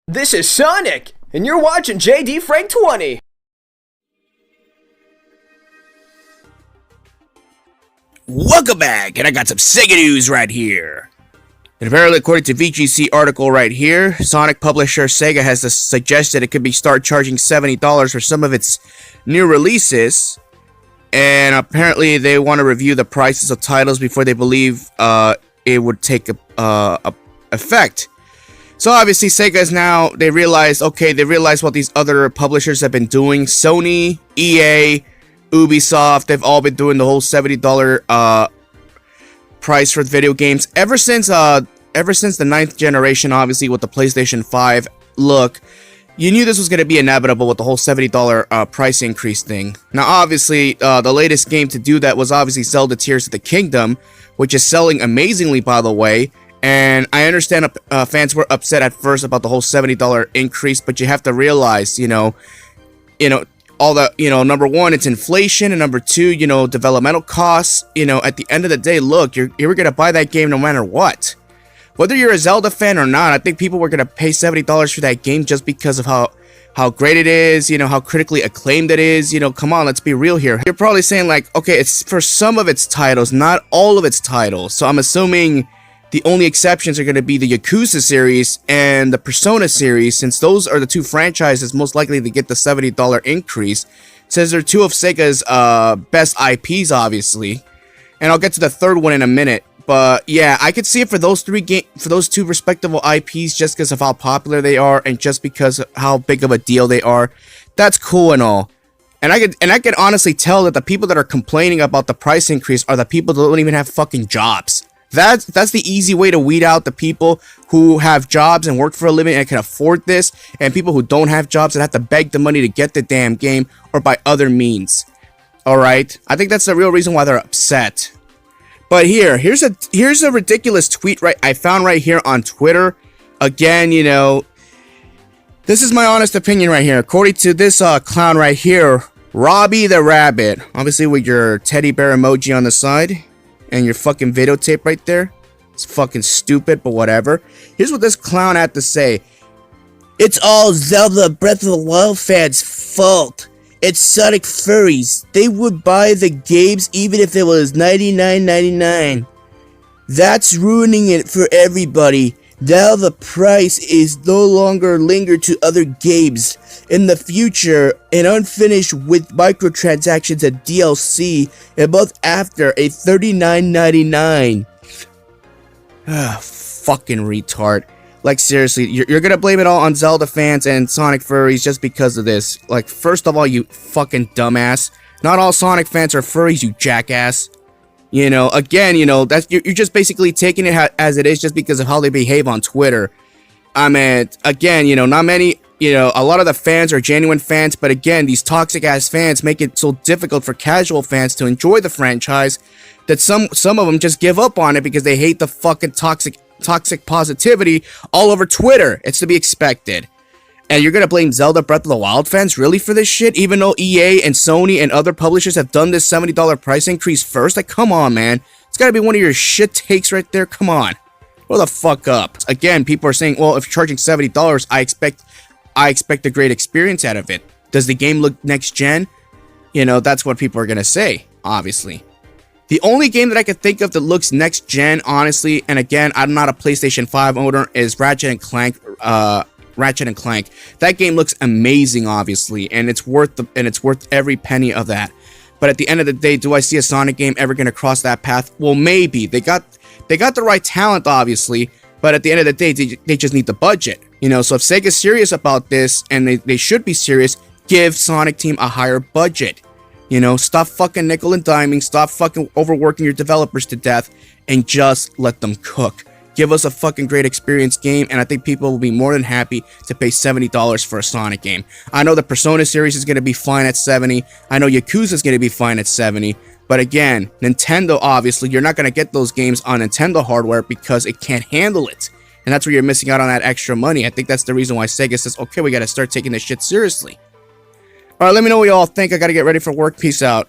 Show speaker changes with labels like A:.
A: This is Sonic, and you're watching JD Frank 20.
B: Welcome back, and I got some SEGA news right here. And apparently, according to VGC article right here, Sonic publisher SEGA has suggested it could start charging $70 for some of its new releases. And apparently, they want to review the prices of titles before they believe it would take effect. So obviously, Sega is now, they realize what these other publishers have been doing. Sony, EA, Ubisoft, they've all been doing the whole $70 price for video games ever since the 9th generation, obviously, with the PlayStation 5. Look, you knew this was going to be inevitable with the whole $70 price increase thing. Now, obviously, the latest game to do that was obviously Zelda Tears of the Kingdom, which is selling amazingly, by the way. And I understand fans were upset at first about the whole $70 increase, but you have to realize, all the, number one, it's inflation, and number two, developmental costs. At the end of the day, look, you're going to buy that game no matter what. Whether you're a Zelda fan or not, I think people were going to pay $70 for that game just because of how great it is, how critically acclaimed it is. Come on, let's be real here. You're probably saying like, okay, it's for some of its titles, not all of its titles. So I'm assuming the only exceptions are going to be the Yakuza series and the Persona series, since those are the two franchises most likely to get the $70 increase, since they're two of Sega's best IPs, obviously. And I'll get to the third one in a minute. But yeah, I could see it for those two respectable IPs just because of how popular they are and just because of how big of a deal they are. That's cool and all. And I could honestly tell that the people that are complaining about the price increase are the people that don't even have fucking jobs. That's the easy way to weed out the people who have jobs and work for a living and can afford this, and people who don't have jobs and have to beg the money to get the damn game or by other means. Alright? I think that's the real reason why they're upset. But here's a ridiculous tweet I found right here on Twitter. Again, this is my honest opinion right here. According to this clown right here, Robbie the Rabbit, obviously with your teddy bear emoji on the side. And your fucking videotape right there. It's fucking stupid, but whatever. Here's what this clown had to say. It's all Zelda Breath of the Wild fans' fault. It's Sonic furries. They would buy the games even if it was $99.99. That's ruining it for everybody. Now the price is no longer linked to other games. In the future, an unfinished with microtransactions and DLC, a month after a $39.99. Fucking retard. Like, seriously, you're gonna blame it all on Zelda fans and Sonic furries just because of this. Like, first of all, you fucking dumbass. Not all Sonic fans are furries, you jackass. Again, that's you're just basically taking it as it is just because of how they behave on Twitter. I mean, again, not many, a lot of the fans are genuine fans, but again, these toxic ass fans make it so difficult for casual fans to enjoy the franchise that some of them just give up on it because they hate the fucking toxic positivity all over Twitter. It's to be expected. And you're gonna blame Zelda Breath of the Wild fans really for this shit, even though EA and Sony and other publishers have done this $70 price increase first? Like, come on, man. It's gotta be one of your shit takes right there. Come on. Grow the fuck up. Again, people are saying, well, if you're charging $70, I expect a great experience out of it. Does the game look next gen? That's what people are gonna say, obviously. The only game that I could think of that looks next gen, honestly, and again, I'm not a PlayStation 5 owner, is Ratchet & Clank. That game looks amazing, obviously, and it's worth every penny of that. But at the end of the day, do I see a Sonic game ever going to cross that path? Well, maybe. They got the right talent, obviously, but at the end of the day, they just need the budget. So if Sega's serious about this, and they should be serious, give Sonic Team a higher budget. Stop fucking nickel and diming, stop fucking overworking your developers to death, and just let them cook. Give us a fucking great experience game, and I think people will be more than happy to pay $70 for a Sonic game. I know the Persona series is going to be fine at $70. I know Yakuza is going to be fine at $70. But again, Nintendo, obviously, you're not going to get those games on Nintendo hardware because it can't handle it. And that's where you're missing out on that extra money. I think that's the reason why Sega says, okay, we got to start taking this shit seriously. Alright, let me know what you all think. I got to get ready for work. Peace out.